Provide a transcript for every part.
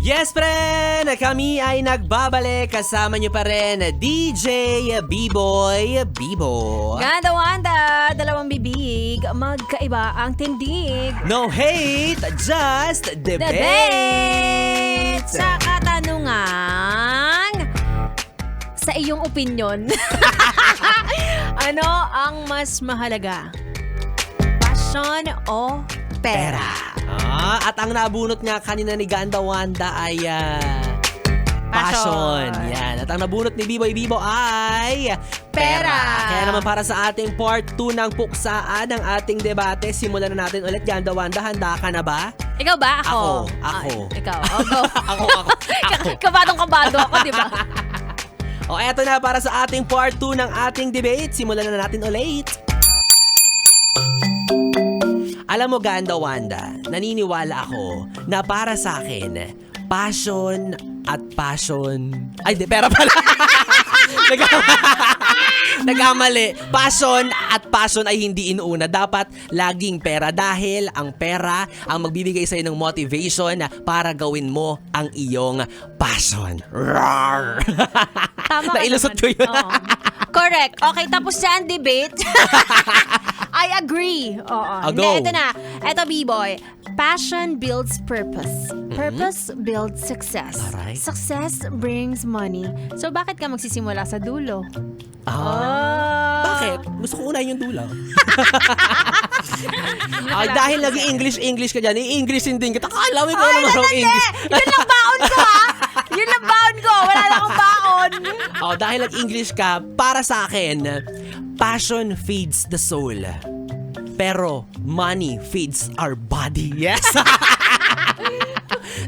Yes, friend! Kami ay nagbabalik. Kasama niyo pa rin DJ B-Boy Bibo. Ganda Wanda, dalawang bibig, magkaiba ang tindig. No hate, just debate! Debate! Sa katanungan, sa iyong opinion, ano ang mas mahalaga? Passion o pera? At ang nabunot nga kanina ni Ganda Wanda ay passion. Yan. At ang nabunot ni B-Boy Bibo ay Pera. Kaya naman para sa ating part 2 ng puksaan ng ating debate, simulan na natin ulit. Ganda Wanda, handa ka na ba? Ikaw ba? Ako. Ako. Ikaw. Go. Ako. Kabadong-kabado ako, di ba? O eto na para sa ating part 2 ng ating debate. Simulan na natin ulit. Alam mo, Ganda Wanda, naniniwala ako na para sa akin, passion at passion... Ay, di, pera pala. Nagkamali. Passion at passion ay hindi inuuna. Dapat laging pera dahil ang pera ang magbibigay sa'yo ng motivation para gawin mo ang iyong passion. Rawr! Tama ka Nailusot naman. ko yun. Oo. Correct. Okay, tapos dyan, debate. I agree. Oo. Go. Ito na. Ito, B-Boy. Passion builds purpose. Purpose builds success. Alright. Success brings money. So, bakit ka magsisimula sa dulo? Bakit? Gusto ko unahin yung dulo. Dahil nag-English ka dyan, i-Englishin din kita. Kala mo ikaw naman ang English. Yun lang baon ko, ha? Yun lang baon ko. Wala na akong baon. Dahil nag-English ka, para sa akin, passion feeds the soul. Pero money feeds our body. Yes!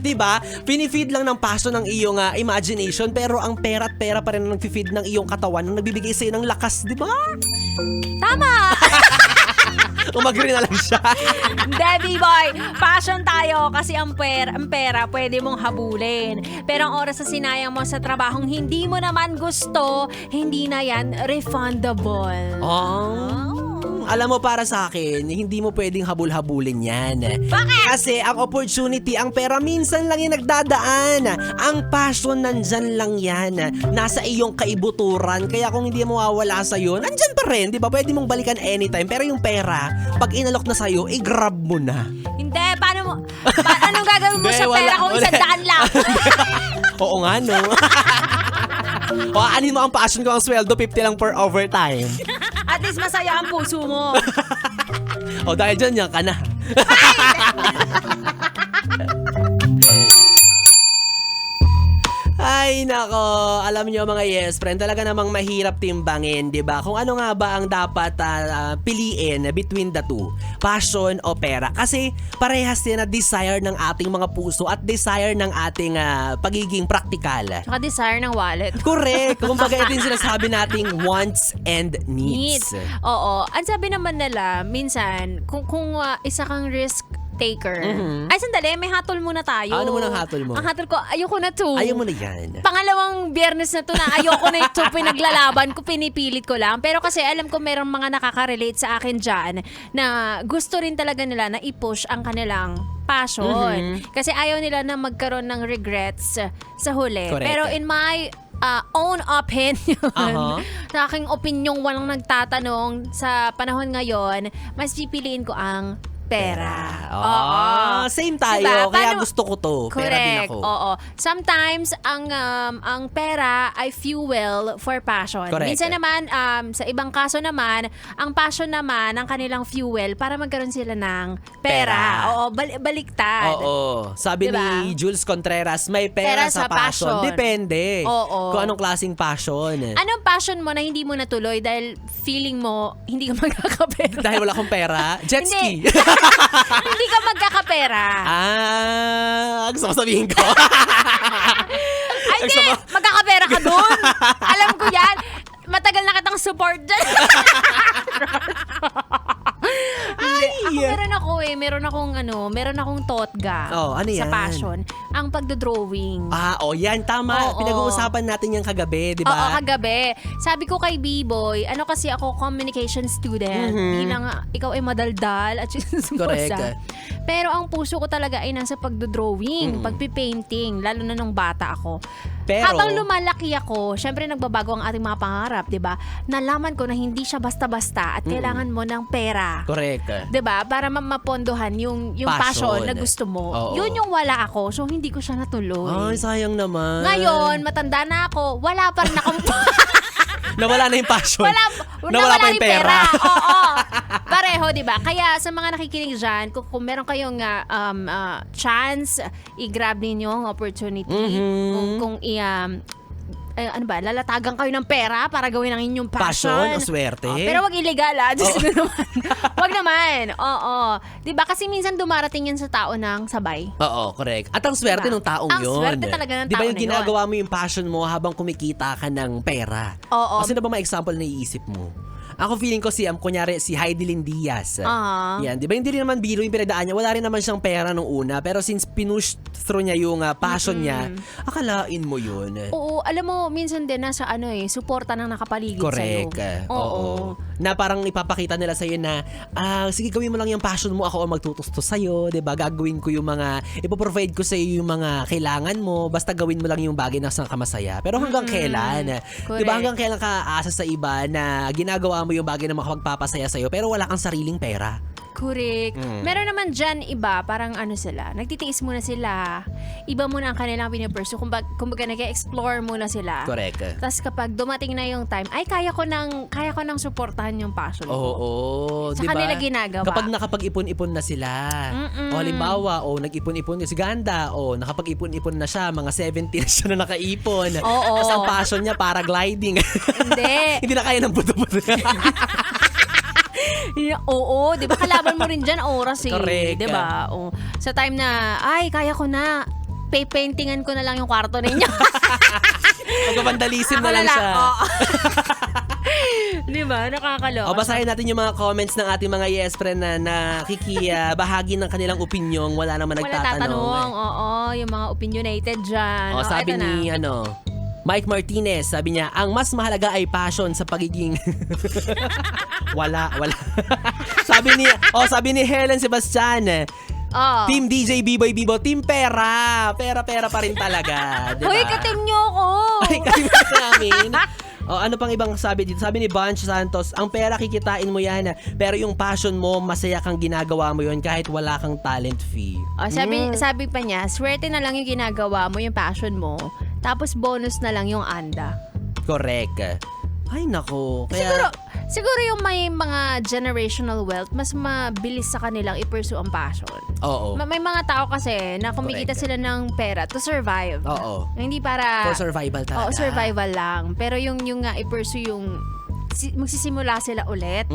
Diba? Pinifeed lang ng passion ng iyong imagination, pero ang pera at pera pa rin ang nag-feed ng iyong katawan nang nagbibigay sa'yo ng lakas, diba? Tama! Umagree na lang siya. Debbie boy, passion tayo kasi ang pera pwede mong habulin. Pero ang oras na sinayang mo sa trabahong hindi mo naman gusto, hindi na yan refundable. Alam mo, para sa akin, hindi mo pwedeng habul-habulin yan. Bakit? Kasi ang opportunity, ang pera minsan lang yung nagdadaan. Ang passion, nandyan lang yan. Nasa iyong kaibuturan. Kaya kung hindi mo mawawala sa'yo, nandyan pa rin. Di ba? Pwede mong balikan anytime. Pero yung pera, pag inalok na sa'yo, i-grab mo na. Hindi, paano mo? Anong gagawin mo sa pera kung 100 lang? Oo nga, no? Anin mo ang passion ko, ang sweldo, 50 lang per overtime. At least masaya ang puso mo. Dahil dyan, yan ka na. Ay, nako. Alam nyo mga yes friend, talaga namang mahirap timbangin, di ba? Kung ano nga ba ang dapat piliin between the two, passion o pera. Kasi parehas yan na desire ng ating mga puso at desire ng ating pagiging praktikal. Saka desire ng wallet. Correct. Kung baga ito yung sinasabi nating wants and needs. Oo. Ang sabi naman nila, minsan, kung isa kang risk taker. Ay, sandali, may hatol muna tayo. Ano mo ng hatol mo? Ang hatol ko, ayoko na to. Ayaw mo na yan. Pangalawang biyernes na to na ayoko na ito pinaglalaban ko, pinipilit ko lang. Pero kasi alam ko merong mga nakaka-relate sa akin dyan na gusto rin talaga nila na i-push ang kanilang passion. Kasi ayaw nila na magkaroon ng regrets sa huli. Correct. Pero in my own opinion, sa aking opinion, walang nagtatanong sa panahon ngayon, mas pipiliin ko ang pera. Same tayo. Diba? Kaya Paano- gusto ko to. Pera din Correct. ako. Oo. Sometimes ang pera ay fuel for passion. Correct. Minsan naman sa ibang kaso naman, ang passion naman ang kanilang fuel para magkaroon sila ng pera. Oo, baliktad. Oo. Sabi Diba? ni Jules Contreras, may pera Pera sa sa passion. passion. Depende. Oo. Kung anong klaseng passion. Anong passion mo na hindi mo natuloy dahil feeling mo hindi ka magkakapera? Dahil wala akong pera, jet ski. Hindi. Hindi ka magkakapera. Gusto ko sabihin ko. Ay, hindi. Magkakapera ka dun. Alam ko yan. Matagal na kitang support dyan. Hindi. Ako meron akong totga Ano sa yan? passion. Ang pagdodrawing. Yan, tama. Oo. Pinag-uusapan natin yung kagabi, di Oo, ba? kagabi. Sabi ko kay B-Boy, kasi ako communication student. Bilang ikaw ay madaldal at Correct. Pero ang puso ko talaga ay nasa pagdodrawing, pagpipainting, lalo na nung bata ako. Pero, Habang lumalaki ako, syempre nagbabago ang ating mga pangarap, 'di ba? Nalaman ko na hindi siya basta-basta at kailangan mo ng pera. correct. 'Di ba? Para mapondohan yung passion na gusto mo. Oo. Yun yung wala ako. So hindi ko siya natuloy. Ay, sayang naman. Ngayon, matanda na ako, wala pa rin akong Nawala na yung passion. nawala pa rin yung pera. Oo. Pareho, 'di ba? Kaya sa mga nakikinig diyan, kung meron kayong chance, i-grab ninyo ang opportunity. Kung ano ba, lalatagan kayo ng pera para gawin ang inyong passion. Passion o swerte? Pero wag illegal Diyos ko naman. Wag naman. Oo. 'Di ba kasi minsan dumarating yan sa tao ng sabay. Oo, correct. At ang swerte Diba? ng taong Ang yun. swerte talaga ng Di ba tao yung na yun? ginagawa mo yung passion mo habang kumikita ka ng pera? Oo. Kasi na ba mga example na iisip mo? Ako feeling ko kunyari si Heidelin Diaz. Yan, di ba hindi rin naman biro yung pinagdaan niya. Wala rin naman siyang pera nung una. Pero since pinush through niya yung passion niya, akalain mo yun. Oo, alam mo, minsan din nasa suporta ng nakapaligid Correct. sa'yo. Oo. Na parang ipapakita nila sa'yo na, sige gawin mo lang yung passion mo, ako ang magtutustos sa'yo, diba? Gagawin ko yung ipoprovide ko sa'yo yung mga kailangan mo, basta gawin mo lang yung bagay na saan ka masaya. Pero hanggang kailan? Correct. Diba hanggang kailan ka aasa sa iba na ginagawa mo yung bagay na makapagpapasaya sa'yo pero wala kang sariling pera? Correct. Meron naman dyan iba, parang sila, nagtitiis muna sila. Iba muna ang kanilang pinipursue. Kumbaga nag-explore muna sila. Correct. Tapos kapag dumating na yung time, ay kaya ko nang suportahan yung passion ko. Oo, Sa diba? kanila ginagawa. Kapag nakapag-ipon-ipon na sila. O halimbawa, nag-ipon-ipon si Ganda, nakapag-ipon-ipon na siya, mga 70 na siya na nakaipon. Oo. Tapos ang passion niya, paragliding. Hindi. Hindi na kaya ng buto-buto. Oo, 'di ba kalaban mo rin diyan oras Correct. 'di ba? Oh. Sa time na ay kaya ko na paintingan ko na lang yung kwarto ninyo. Magpapandalism na lang siya. Di ba? Nakakaloka. Basahin natin yung mga comments ng ating mga yes friend na nakikibahagi ng kanilang opinion. Wala naman Wala nagtatanong. tatanong. Oo, yung mga opinionated dyan. Sabi eto ni na. Mike Martinez, sabi niya, ang mas mahalaga ay passion sa pagiging wala. sabi ni Helen Sebastian, Oh. Team DJ B-Boy Bibo, Team Pera. Pera pa rin talaga. Diba? Hoy, kating nyo ko! Ay, kalimut namin. Ano pang ibang sabi dito? Sabi ni Bunch Santos, ang pera kikitain mo yan, pero yung passion mo, masaya kang ginagawa mo yun kahit wala kang talent fee. Sabi pa niya, swerte na lang yung ginagawa mo, yung passion mo. Tapos bonus na lang yung anda. Correct. Ay, nako. Kaya, Siguro yung may mga generational wealth, mas mabilis sa kanilang i-pursue ang passion. oo. May mga tao kasi na kumikita Correct. sila ng pera to survive. Oo. Hindi para... For survival talaga. Oo, survival lang. Pero yung nga i-pursue yung magsisimula sila ulit.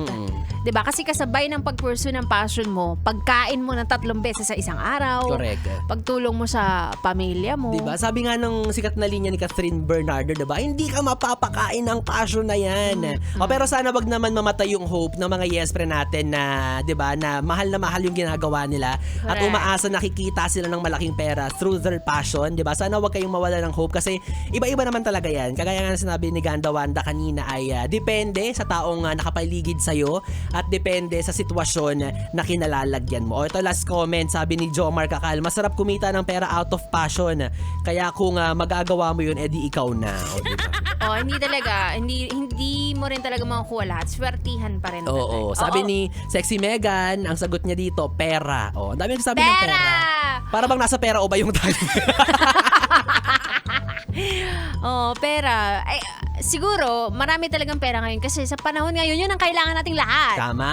'Di ba? Kasi kasabay ng pag-pursue ng passion mo, pagkain mo ng 3 beses sa isang araw. Correct. Pagtulong mo sa pamilya mo. Diba? Sabi nga ng sikat na linya ni Catherine Bernardo, diba? Hindi ka mapapakain ng passion na yan. Pero sana wag naman mamatay yung hope ng mga yes friend natin na, diba, na mahal yung ginagawa nila. At Correct. umaasa nakikita sila ng malaking pera through their passion, diba? Sana wag kayong mawala ng hope kasi iba-iba naman talaga yan. Kagaya nga sinabi ni Ganda Wanda kanina ay depende sa taong nakapaligid sa'yo at depende sa sitwasyon na kinalalagyan mo. Ito last comment, sabi ni Jomar Kakal, masarap kumita ng pera out of passion. Kaya kung magagawa mo yun, edi ikaw na. Diba? Hindi talaga. Hindi mo rin talaga makukuha lahat. Swertihan pa rin. Oo. Sabi ni Sexy Megan, ang sagot niya dito, pera. Ang dami nagsasabi ng Pera! pera. Para bang nasa pera o ba yung tayo? Pera. Ay, siguro, marami talagang pera ngayon kasi sa panahon ngayon, yun ang kailangan nating lahat. Tama.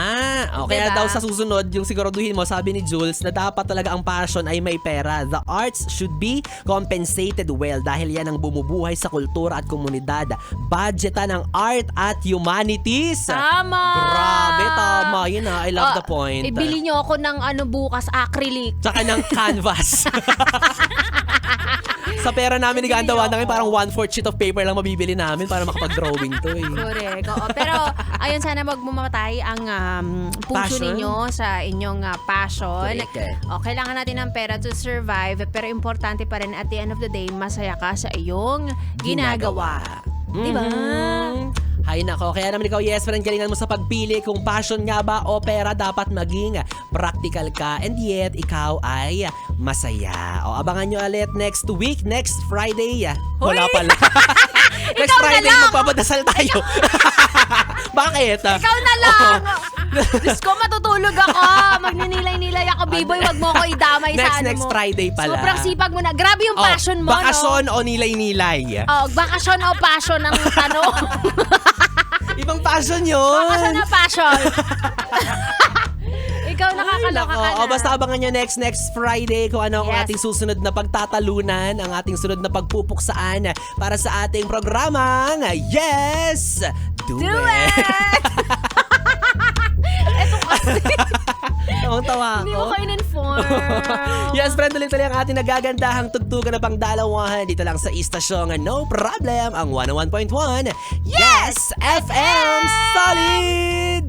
Kaya Diba? daw sa susunod, yung siguraduhin mo, sabi ni Jules, na dapat talaga ang passion ay may pera. The arts should be compensated well dahil yan ang bumubuhay sa kultura at komunidad. Budgetan ng art at humanities. Tama! Grabe, tama. Yun I love the point. Ibili nyo ako ng bukas, acrylic. Tsaka ng canvas. Sa pera namin ni Ganda Wanda, parang 1/4 sheet of paper lang mabibili namin para makapag-drawing to eh. Correct. Oo. Pero, ayun, sana wag mamatay ang puso Passion? ninyo sa inyong passion. Correct. Kailangan natin ng pera to survive, pero importante pa rin at the end of the day, masaya ka sa iyong ginagawa. Diba? Hay nako, kaya naman ikaw, yes friend, galingan mo sa pagpili kung passion nga ba o pera, dapat maging practical ka and yet ikaw ay masaya. O abangan nyo ulit next week, next Friday. Wala Hoy! pala. Next Ikaw na Friday, lang! magpapadasal tayo. Bakit? Ikaw na lang! Diyos ko, matutulog ako. Magninilay-nilay ako, B-boy. Wag mo ko idamay sa ano Next mo. Friday pala. Sobrang sipag mo na. Grabe yung passion mo, bakasyon no? o nilay-nilay? Oh, bakasyon o passion ang tanong. Ibang passion yun. Bakasyon o passion. Ikaw nakakaloka ka na. O basta abangan nyo next Friday kung ano ang Yes. ating susunod na pagtatalunan, ang ating sunod na pagpupuksaan para sa ating programang Yes! Do Do it! it! Eto kasi. Tawa Hindi ako. mo ko in-inform. Yes, friend, tuloy-tuloy ang ating nagagandahang tugtugan na pangdalawahan dito lang sa istasyong No Problem, ang 101.1 Yes FM Solid!